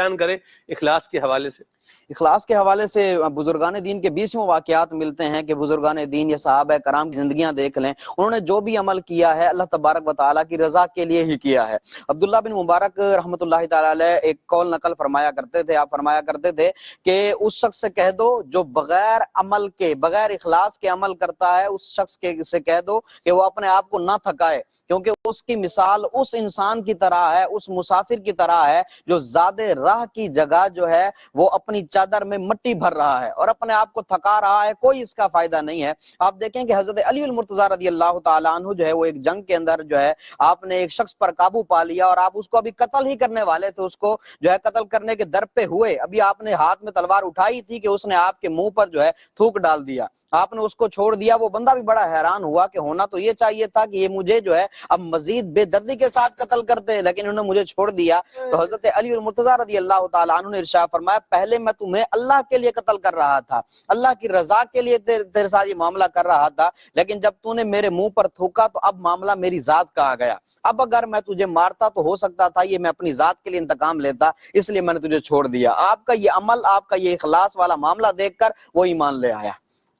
بیان کرے اخلاص کے حوالے سے؟ اخلاص کے حوالے سے بزرگان دین کے 20 واقعات ملتے ہیں کہ بزرگان دین یا صحابہ کرام کی زندگیاں دیکھ لیں، انہوں نے جو بھی عمل کیا ہے اللہ تبارک و تعالیٰ کی رضا کے لیے ہی کیا ہے۔ عبداللہ بن مبارک رحمۃ اللہ تعالیٰ علیہ ایک قول نقل فرمایا کرتے تھے، آپ فرمایا کرتے تھے کہ اس شخص سے کہہ دو جو بغیر عمل کے، بغیر اخلاص کے عمل کرتا ہے، اس شخص سے کہہ دو کہ وہ اپنے آپ کو نہ تھکائے، کیونکہ اس کی مثال اس انسان کی طرح ہے، اس مسافر کی طرح ہے جو زیادہ راہ کی جگہ جو ہے وہ اپنی چادر میں مٹی بھر رہا ہے اور اپنے آپ کو تھکا رہا ہے، کوئی اس کا فائدہ نہیں ہے۔ آپ دیکھیں کہ حضرت علی المرتضیٰ رضی اللہ تعالیٰ عنہ جو ہے وہ ایک جنگ کے اندر جو ہے آپ نے ایک شخص پر قابو پا لیا اور آپ اس کو ابھی قتل ہی کرنے والے تھے، اس کو جو ہے قتل کرنے کے در پہ ہوئے، ابھی آپ نے ہاتھ میں تلوار اٹھائی تھی کہ اس نے آپ کے منہ پر جو ہے تھوک ڈال دیا، آپ نے اس کو چھوڑ دیا۔ وہ بندہ بھی بڑا حیران ہوا کہ ہونا تو یہ چاہیے تھا کہ یہ مجھے جو ہے اب مزید بے دردی کے ساتھ قتل کرتے، لیکن انہوں نے مجھے چھوڑ دیا۔ تو حضرت علی المرتضیٰ رضی اللہ تعالیٰ عنہ نے ارشاد فرمایا پہلے میں تمہیں اللہ کے لیے قتل کر رہا تھا، اللہ کی رضا کے لیے تیرے ساتھ یہ معاملہ کر رہا تھا، لیکن جب تو نے میرے منہ پر تھوکا تو اب معاملہ میری ذات کا آ گیا، اب اگر میں تجھے مارتا تو ہو سکتا تھا یہ میں اپنی ذات کے لیے انتقام لیتا، اس لیے میں نے تجھے چھوڑ دیا۔ آپ کا یہ عمل، آپ کا یہ اخلاص والا معاملہ دیکھ کر وہ ایمان لے آیا۔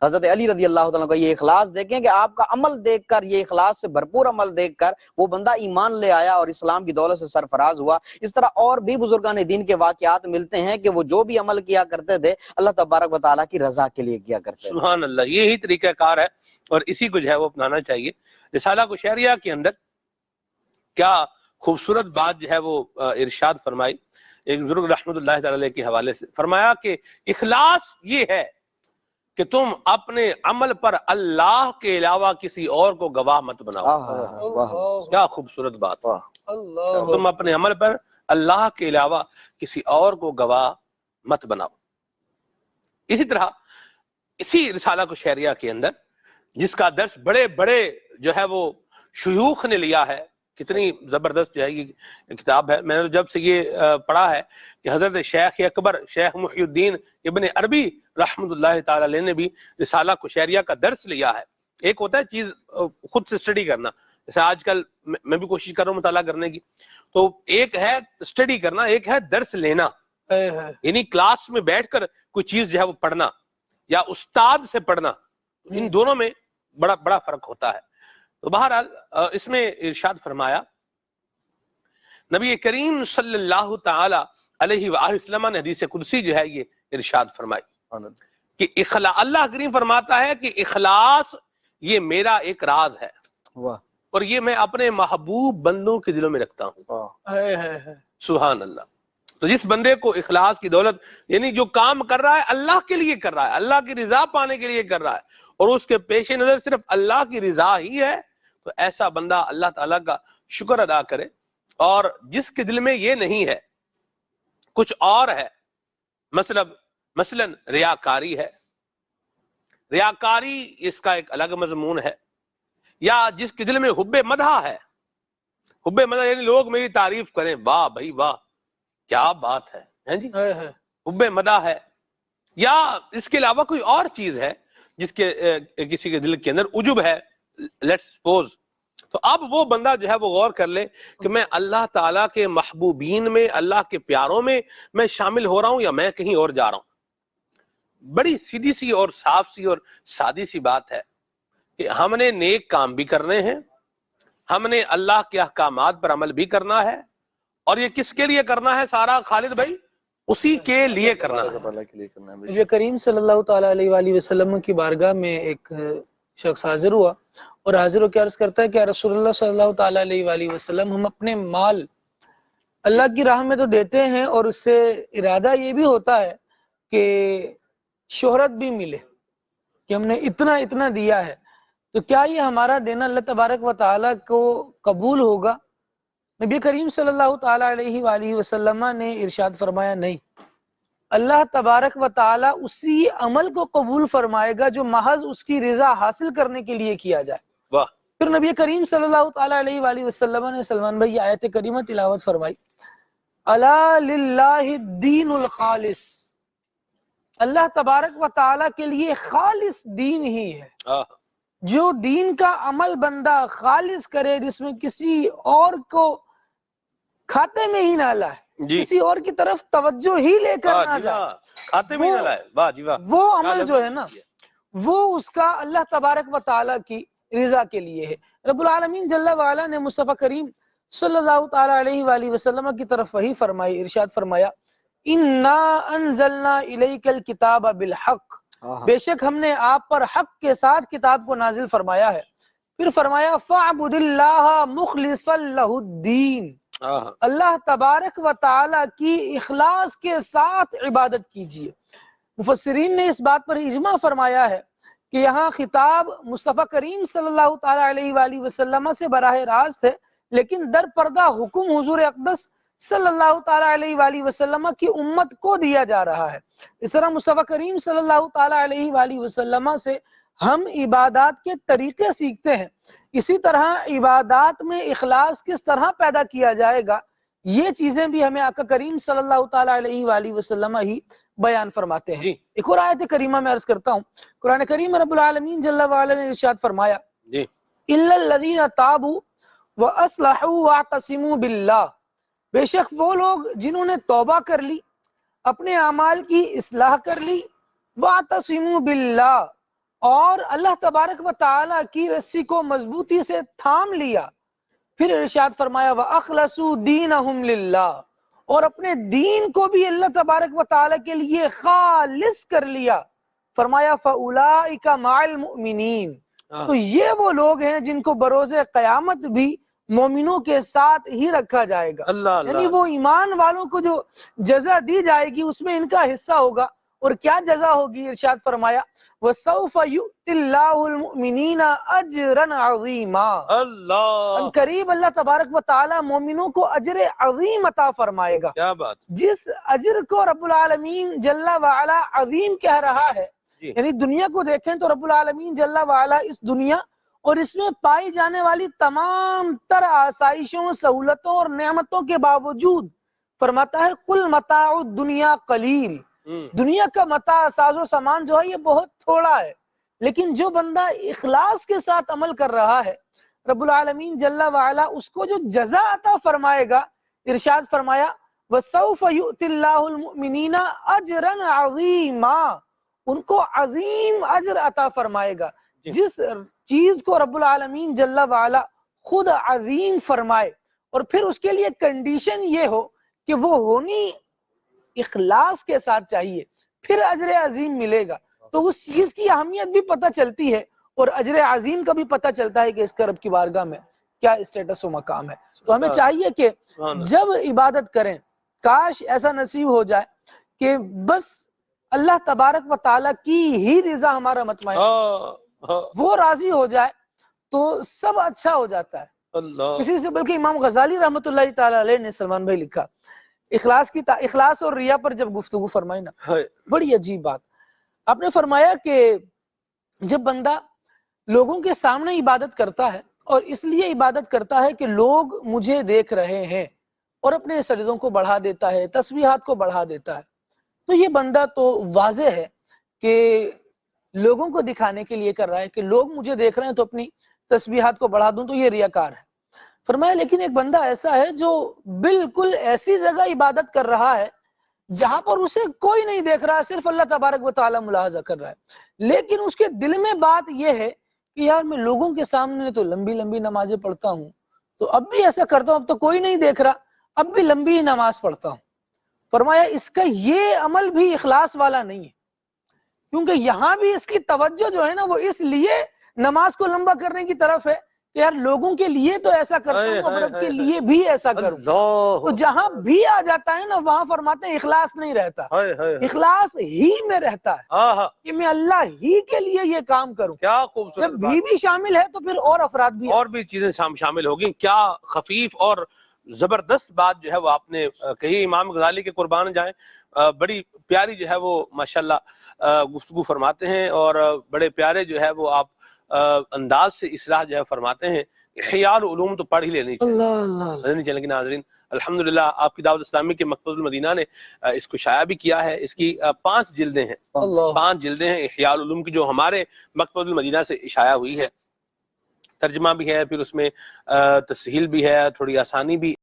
حضرت علی رضی اللہ تعالیٰ کا یہ اخلاص دیکھیں کہ آپ کا عمل دیکھ کر، یہ اخلاص سے بھرپور عمل دیکھ کر وہ بندہ ایمان لے آیا اور اسلام کی دولت سے سرفراز ہوا۔ اس طرح اور بھی بزرگان دین کے واقعات ملتے ہیں کہ وہ جو بھی عمل کیا کرتے تھے اللہ تبارک و تعالیٰ کی رضا کے لیے کیا کرتے تھے۔ سبحان اللہ، یہی طریقہ کار ہے اور اسی کو جو ہے وہ اپنانا چاہیے۔ رسالہ کشیریہ کے اندر کیا خوبصورت بات جو ہے وہ ارشاد فرمائی ایک بزرگ رحمۃ اللہ تعالی کے حوالے سے، فرمایا کہ اخلاص یہ ہے کہ تم اپنے عمل پر اللہ کے علاوہ کسی اور کو گواہ مت بناؤ۔ کیا خوبصورت بات، تم اپنے عمل پر اللہ کے علاوہ کسی اور کو گواہ مت بناؤ۔ اسی طرح اسی رسالہ کشیریہ کے اندر جس کا درس بڑے بڑے جو ہے وہ شیوخ نے لیا ہے، کتنی زبردست جو ہے یہ کتاب ہے، میں نے جب سے یہ پڑھا ہے کہ حضرت شیخ اکبر شیخ محی الدین ابن عربی رحمۃ اللہ تعالی علیہ نے بھی رسالہ کشیریہ کا درس لیا ہے۔ ایک ہوتا ہے چیز خود سے اسٹڈی کرنا، جیسے آج کل میں بھی کوشش کر رہا ہوں مطالعہ کرنے کی، تو ایک ہے اسٹڈی کرنا، ایک ہے درس لینا، یعنی کلاس میں بیٹھ کر کوئی چیز جو ہے وہ پڑھنا یا استاد سے پڑھنا، ان دونوں میں بڑا فرق ہوتا ہے۔ تو بہرحال اس میں ارشاد فرمایا، نبی کریم صلی اللہ تعالی علیہ وآلہ وسلم نے حدیث قدسی جو ہے یہ ارشاد فرمائی کہ اللہ کریم فرماتا ہے کہ اخلاص یہ میرا ایک راز ہے اور یہ میں اپنے محبوب بندوں کے دلوں میں رکھتا ہوں۔ سبحان اللہ۔ تو جس بندے کو اخلاص کی دولت، یعنی جو کام کر رہا ہے اللہ کے لیے کر رہا ہے، اللہ کی رضا پانے کے لیے کر رہا ہے اور اس کے پیش نظر صرف اللہ کی رضا ہی ہے، تو ایسا بندہ اللہ تعالیٰ کا شکر ادا کرے۔ اور جس کے دل میں یہ نہیں ہے، کچھ اور ہے، مثلا ریاکاری ہے، ریاکاری اس کا ایک الگ مضمون ہے، یا جس کے دل میں حب مدح ہے، حب مدح یعنی لوگ میری تعریف کریں، واہ بھائی واہ کیا بات ہے جی، حب مدح ہے، یا اس کے علاوہ کوئی اور چیز ہے جس کے کسی کے دل کے اندر عجب ہے، لیٹس سپوز، تو اب وہ بندہ جو ہے وہ غور کر لے کہ میں اللہ تعالیٰ کے محبوبین میں، اللہ کے پیاروں میں شامل ہو رہا ہوں یا میں کہیں اور جا رہا ہوں۔ بڑی سیدھی سی اور صاف سی اور سادی سی بات ہے کہ ہم نے نیک کام بھی کرنے ہیں، ہم نے اللہ کے احکامات پر عمل بھی کرنا ہے، اور یہ کس کے لیے کرنا ہے سارا خالد بھائی؟ اسی کے لیے کرنا ہے۔ نبی کریم صلی اللہ تعالیٰ علیہ وآلہ وسلم کی بارگاہ میں ایک شخص حاضر ہوا اور حاضر ہو کے عرض کرتا ہے کہ رسول اللہ صلی اللہ تعالیٰ علیہ وآلہ وسلم ہم اپنے مال اللہ کی راہ میں تو دیتے ہیں اور اس سے ارادہ یہ بھی ہوتا ہے کہ شہرت بھی ملے کہ ہم نے اتنا دیا ہے، تو کیا یہ ہمارا دینا اللہ تبارک و تعالیٰ کو قبول ہوگا؟ نبی کریم صلی اللہ تعالیٰ علیہ وآلہ وسلم نے ارشاد فرمایا نہیں، اللہ تبارک و تعالیٰ اسی عمل کو قبول فرمائے گا جو محض اس کی رضا حاصل کرنے کے لیے کیا جائے۔ واہ۔ پھر نبی کریم صلی اللہ تعالیٰ علیہ وآلہ وسلم نے سلمان بھائی آیت کریمہ تلاوت فرمائی، الا للہ الدین الخالص، اللہ تبارک و تعالیٰ کے لیے خالص دین ہی ہے۔ جو دین کا عمل بندہ خالص کرے، جس میں کسی اور کو کھاتے میں ہی نہ لائے، جی کسی اور کی طرف توجہ ہی لے کر واہ نہ جی جائے، واہ، کھاتے میں ہی نہ لائے، واہ جی واہ، وہ کیا عمل لفظ جو ہے نا ہے۔ وہ اس کا اللہ تبارک و تعالیٰ کی رضا کے لیے ہے۔ رب العالمین جل وعلا نے مصطفیٰ کریم صلی اللہ تعالیٰ علیہ وآلہ وسلم کی طرف وحی فرمائی، ارشاد فرمایا اِنَّا أَنزَلْنَا إِلَيْكَ الْكِتَابَ بِالْحَقِّ، بے شک ہم نے آپ پر حق کے ساتھ کتاب کو نازل فرمایا ہے۔ پھر فرمایا فَاعْبُدِ اللَّهَ مُخْلِصًا لَهُ الدِّينَ، اللہ تبارک و تعالیٰ کی اخلاص کے ساتھ عبادت کیجیے۔ مفسرین نے اس بات پر اجماع فرمایا ہے کہ یہاں خطاب مصطفیٰ کریم صلی اللہ تعالیٰ علیہ وآلہ وسلم سے براہ راست ہے، لیکن در پردہ حکم حضور اقدس صلی اللہ تعالیٰ علیہ وآلہ وسلم کی امت کو دیا جا رہا ہے۔ اس طرح مصطفیٰ کریم صلی اللہ تعالیٰ علیہ وآلہ وسلم سے ہم عبادات کے طریقے سیکھتے ہیں، اسی طرح عبادات میں اخلاص کس طرح پیدا کیا جائے گا یہ چیزیں بھی ہمیں آقا کریم صلی اللہ تعالیٰ علیہ وآلہ وسلم ہی بیان فرماتے ہیں۔ جی ایک اور آیت کریمہ میں عرض کرتا ہوں، قرآن کریم رب العالمین جل وعلا نے ارشاد فرمایا جی إِلَّا الَّذِينَ تَابُوا وَأَصْلَحُوا وَاعْتَصِمُوا بِاللَّهِ، بے شک وہ لوگ جنہوں نے توبہ کر لی، اپنے اعمال کی اصلاح کر لی، وَاعْتَصِمُوا بِاللَّهِ، اور اللہ تبارک و تعالیٰ کی رسی کو مضبوطی سے تھام لیا۔ پھر ارشاد فرمایا وَأَخْلَصُوا دِينَهُمْ لِلَّهِ، اور اپنے دین کو بھی اللہ تبارک و تعالیٰ کے لیے خالص کر لیا۔ فرمایا فَأُولَئِكَ مَعَ الْمُؤْمِنِينَ، تو یہ وہ لوگ ہیں جن کو بروز قیامت بھی مومنوں کے ساتھ ہی رکھا جائے گا، اللہ یعنی اللہ، وہ ایمان والوں کو جو جزا دی جائے گی اس میں ان کا حصہ ہوگا۔ اور کیا جزا ہوگی؟ ارشاد فرمایا وَسَوْفَ يُؤْتِ اللَّهُ الْمُؤْمِنِينَ أَجْرًا عَظِيمًا، اللہ ان قریب اللہ تبارک و تعالیٰ مومنوں کو اجر عظیم عطا فرمائے گا۔ کیا بات، جس اجر کو رب العالمین جل وعلا عظیم کہہ رہا ہے، جی یعنی دنیا کو دیکھیں تو رب العالمین جل وعلا اس دنیا اور اس میں پائی جانے والی تمام تر آسائشوں، سہولتوں اور نعمتوں کے باوجود فرماتا ہے قُلْ مَتَاعُ الدُّنْيَا قَلِيلٌ، دنیا کا متاع ساز و سامان جو ہے یہ بہت تھوڑا ہے، لیکن جو بندہ اخلاص کے ساتھ عمل کر رہا ہے رب العالمین جل وعلا اس کو جو جزا عطا فرمائے گا، ارشاد فرمایا وَسَوْفَ يُؤْتِ اللَّهُ الْمُؤْمِنِينَ أَجْرًا عَظِيمًا، ان کو عظیم اجر عطا فرمائے گا۔ جس چیز کو رب العالمین جل وعلا خود عظیم فرمائے اور پھر اس کے لیے کنڈیشن یہ ہو کہ وہ ہونی اخلاص کے ساتھ چاہیے، پھر اجر عظیم ملے گا، تو اس چیز کی اہمیت بھی پتہ چلتی ہے اور اجر عظیم کا بھی پتہ چلتا ہے کہ اس کا رب کی بارگاہ میں کیا اسٹیٹس و مقام ہے۔ تو ہمیں چاہیے کہ جب عبادت کریں کاش ایسا نصیب ہو جائے کہ بس اللہ تبارک و تعالیٰ کی ہی رضا ہمارا مطمئن، وہ راضی ہو جائے تو سب اچھا ہو جاتا ہے۔ اللہ اسی سے بلکہ امام غزالی رحمۃ اللہ تعالی علیہ نے سلمان بھائی لکھا اخلاص اور ریا پر جب گفتگو فرمائی نا، بڑی عجیب بات آپ نے فرمایا کہ جب بندہ لوگوں کے سامنے عبادت کرتا ہے اور اس لیے عبادت کرتا ہے کہ لوگ مجھے دیکھ رہے ہیں اور اپنے سجدوں کو بڑھا دیتا ہے، تسبیحات کو بڑھا دیتا ہے، تو یہ بندہ تو واضح ہے کہ لوگوں کو دکھانے کے لیے کر رہا ہے کہ لوگ مجھے دیکھ رہے ہیں تو اپنی تسبیحات کو بڑھا دوں، تو یہ ریاکار ہے۔ فرمایا لیکن ایک بندہ ایسا ہے جو بالکل ایسی جگہ عبادت کر رہا ہے جہاں پر اسے کوئی نہیں دیکھ رہا، صرف اللہ تبارک و تعالیٰ ملاحظہ کر رہا ہے، لیکن اس کے دل میں بات یہ ہے کہ یار میں لوگوں کے سامنے تو لمبی لمبی نمازیں پڑھتا ہوں، تو اب بھی ایسا کرتا ہوں، اب تو کوئی نہیں دیکھ رہا، اب بھی لمبی ہی نماز پڑھتا ہوں۔ فرمایا اس کا یہ عمل بھی اخلاص والا نہیں ہے، کیونکہ یہاں بھی اس کی توجہ جو ہے نا وہ اس لیے نماز کو لمبا کرنے کی طرف ہے کہ یار لوگوں کے لیے تو ایسا کرتا ہوں، اب رب کے لیے بھی ایسا کروں۔ تو جہاں بھی آ جاتا ہے نا وہاں فرماتے ہیں اخلاص نہیں رہتا، اخلاص ہی میں رہتا ہے کہ میں اللہ ہی کے لیے یہ کام کروں۔ کیا خوبصورت جب بھی شامل ہے تو پھر اور افراد بھی اور بھی چیزیں شامل ہوگی۔ کیا خفیف اور زبردست بات جو ہے وہ آپ نے کہی، امام غزالی کے قربان جائیں، بڑی پیاری جو ہے وہ ماشاءاللہ گفتگو فرماتے ہیں اور بڑے پیارے جو ہے وہ آپ انداز سے اصلاح جو ہے فرماتے ہیں۔ احیاء العلوم تو پڑھ ہی لینی چاہیے لیکن ناظرین الحمدللہ آپ کی دعوت اسلامی کے مکتبۃ المدینہ نے اس کو شائع بھی کیا ہے۔ اس کی 5 جلدیں ہیں، 5 جلدیں ہیں احیاء العلوم کی جو ہمارے مکتبۃ المدینہ سے شائع ہوئی ہے، ترجمہ بھی ہے، پھر اس میں تصحیح بھی ہے، تھوڑی آسانی بھی